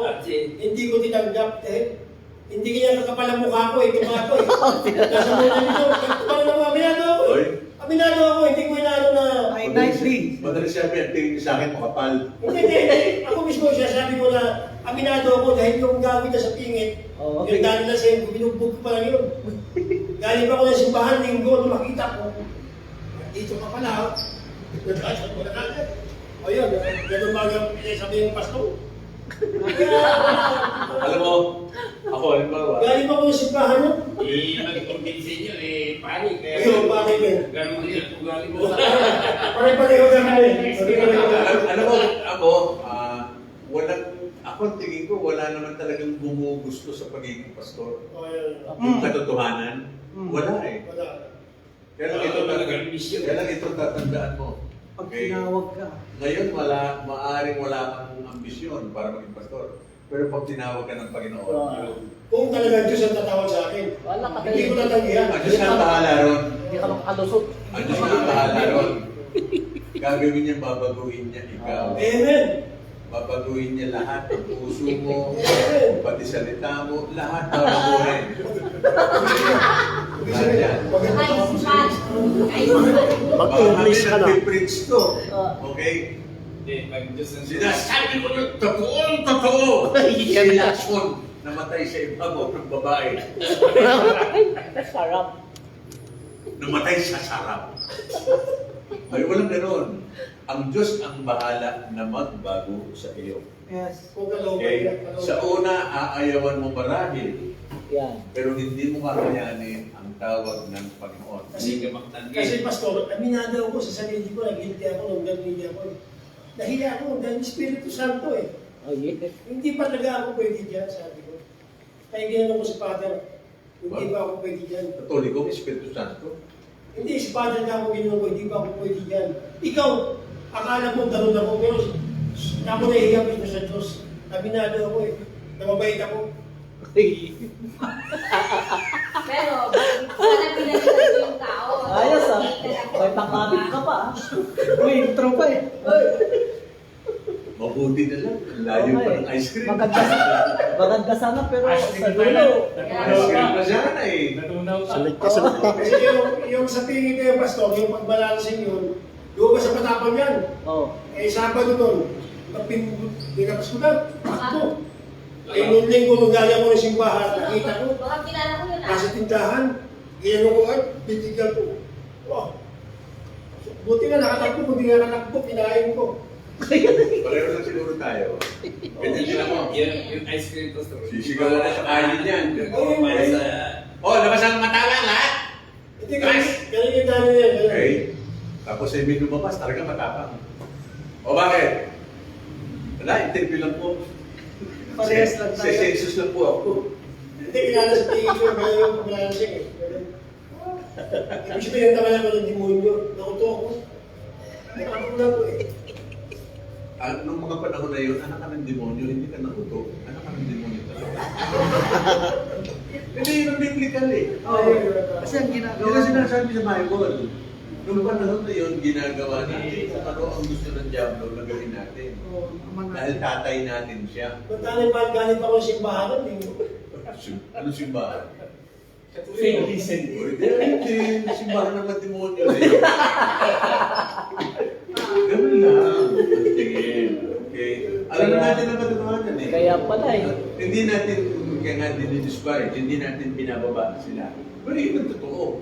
hindi ko tinanggap hindi kanya kakapal ang mukha ko eh, tumato eh. Nasa muna nito, kakapal ang mukha, aminado ako eh.
Oy.
Aminado ako, hindi ko inaano na...
Ay, nightly.
Madali siya, tingin niya sa akin, makapal.
Hindi. Ako mismo siya, sabi ko na aminado ako dahil yung gawin na sa pingit,
Oo.
yung dali na sa'yo, binugbog ko pa lang yun. Galing pa ako ng simbahan, linggo, nung makita ko, dito ka pala, oh. Nagkasal ko na natin. O yun, ganun ba yung sabi ng pastor?
Alam mo, ako, halimbawa,
Galing pa ako ng simbahan nun.
Nag-convince nyo, panik.
Ayun, bakit yun?
Ganun din ang ugali mo.
Pare-pareho na kami.
alam mo, ako, ako tingin ko, wala naman talagang gumugusto sa pagiging pastor.
O yun.
Yung katotohanan, wala eh.
Wala.
Kaya lang ito talagang mission. Kaya lang ito tatandaan mo.
Pag
Okay?
tinawag ka.
Ngayon, maaaring wala kang ambisyon para maging pastor. Pero pag tinawag ka ng Panginoon,
Kung talagang Diyos ang tatawag sa akin,
Wala ka
hindi ko tatanggihan.
ang Diyos na ang bahala ron.
Hindi ka makalusot.
Ang Diyos na ang bahala ron. Gagawin niya, babaguhin niya ikaw.
Amen.
Babaguhin niya lahat ng puso mo, pati salita mo, lahat babaguhin. Lahat yan.
Mag-English ka na.
Mag-preach to. Okay?
Hindi, pag Diyos ang
Sinasabi ko ng totoo. Si Lacson namatay sa ibabaw ng babae.
Sarap.
Namatay sa sarap. Ay, walang ganon. Ang Diyos ang bahala na magbago sa iyo.
Yes.
Kung kalooban
Okay?
niya,
Sa una, aayawan mo marahil,
Yan.
pero hindi mo kakayanin ang tawag ng Panginoon.
Hindi ka magtanggi.
Kasi pastor, aminado ako sa sarili ko, naghilti ako nung ganili ako. Nahiya ako dahil Espiritu Santo eh.
Oh, yeah.
Hindi pa talaga ako pwede dyan, sabi ko. Kaya ginanong ko si Father, hindi pa ako pwede dyan.
Katoliko, Espiritu Santo.
Hindi, si Father na ako ginanong ko, hindi pa ako pwede dyan. Ikaw, akala mo dalon ako, pero ako nahiya ko sa Diyos. Aminado ako eh. Namabait ako.
Pero, wala pinalitan yung tao.
Ayos ah. May pangkabit ka pa ah.
Uy, intro pa eh.
Mabuti na lang. Ang layo pa ng ice cream.
Maganda sana pero
Ice
sa
cream pa
dulo.
lang.
Ice cream na sana eh.
Natunaw ka.
Salit ka, salit ka.
Kasi yung sa tingin ko yung pastor, yung pagbalansin yun, doon ka sa matapang yan.
Oh.
Eh, Sabado doon, pinapas ko na, takbo. Eh, noong linggo, magaling ako ng simbahan, nakita ko,
Baka kilala ko yun ah.
nasa tindahan, ginano ko at bitigan ko. Wow. Buti na nakatakbo, buti na nakatakbo, kinain ko.
Pareho lang siguro tayo. Ganyan din ako.
Yung ice cream ko sa
Sisigaw na sa kanin yan.
Oh, labas ang mata lang lahat.
Hindi, ganun yung dami yan. ganun.
Okay? Tapos ay may lumabas, talaga matapang. O bakit? Wala, interview lang po.
Parehas lang
Sa
tayo.
census lang po ako.
Hindi, kilala sa tingin ko, kaya yung pagbalansin eh. Ganun. Ibig sabihin, tama lang ko ng demonyo. Nakuto ako. Nakuto lang ko eh.
Nung mga panahon na yun, anak ka ng demonyo, hindi ka nakuto. Anak ka ng demonyo talaga. Hindi yun ang biblical eh.
Oo. Kasi ang
Yun
ginagawa
ang sinasabi sa Bible. Nung panahon na yun, ginagawa natin kung ano ang gusto ng Diablo na gawin natin.
Oo, naman
Dahil
natin.
tatay natin siya.
Kung galit pa ako sa simbahan, linggo.
Ano simbahan?
Saint Vincent.
Hindi, simbahan ng mga demonyo eh. Ganun lang. Tingin. Okay? Alam natin ang katotohanan eh.
Kaya pala eh.
Hindi natin, kaya nga dinidiscourage, hindi natin binababa sila. Pero yun ang totoo.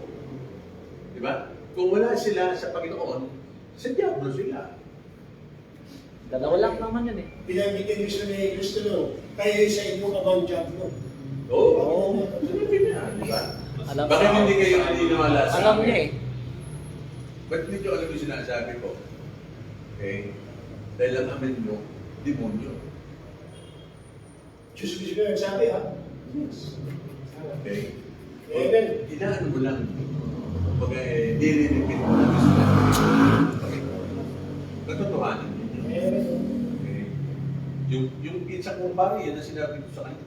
Di ba? Kung wala sila sa Panginoon, sa Diablo sila.
Dalawa lang naman yun eh.
Pinagiging gusto ni Kristo nun, kayo sa inyong abang job mo.
Oo. Sinabi niya, di ba?
Alam
Bakit
niya.
hindi kayo naniniwala sa
Alam
akin?
niya eh.
Ba't hindi nyo alam yung sinasabi ko? Okay? Dahil ang amin mo, demonyo.
Diyos ko siya sabi ha.
Okay?
Amen.
Inaano mo lang. Kumbaga, nire-repeat mo lang yung sinasabi. Katotohanan yun.
Amen.
Okay? Yung isa kong pari, yan ang sinabi ko sa kanya.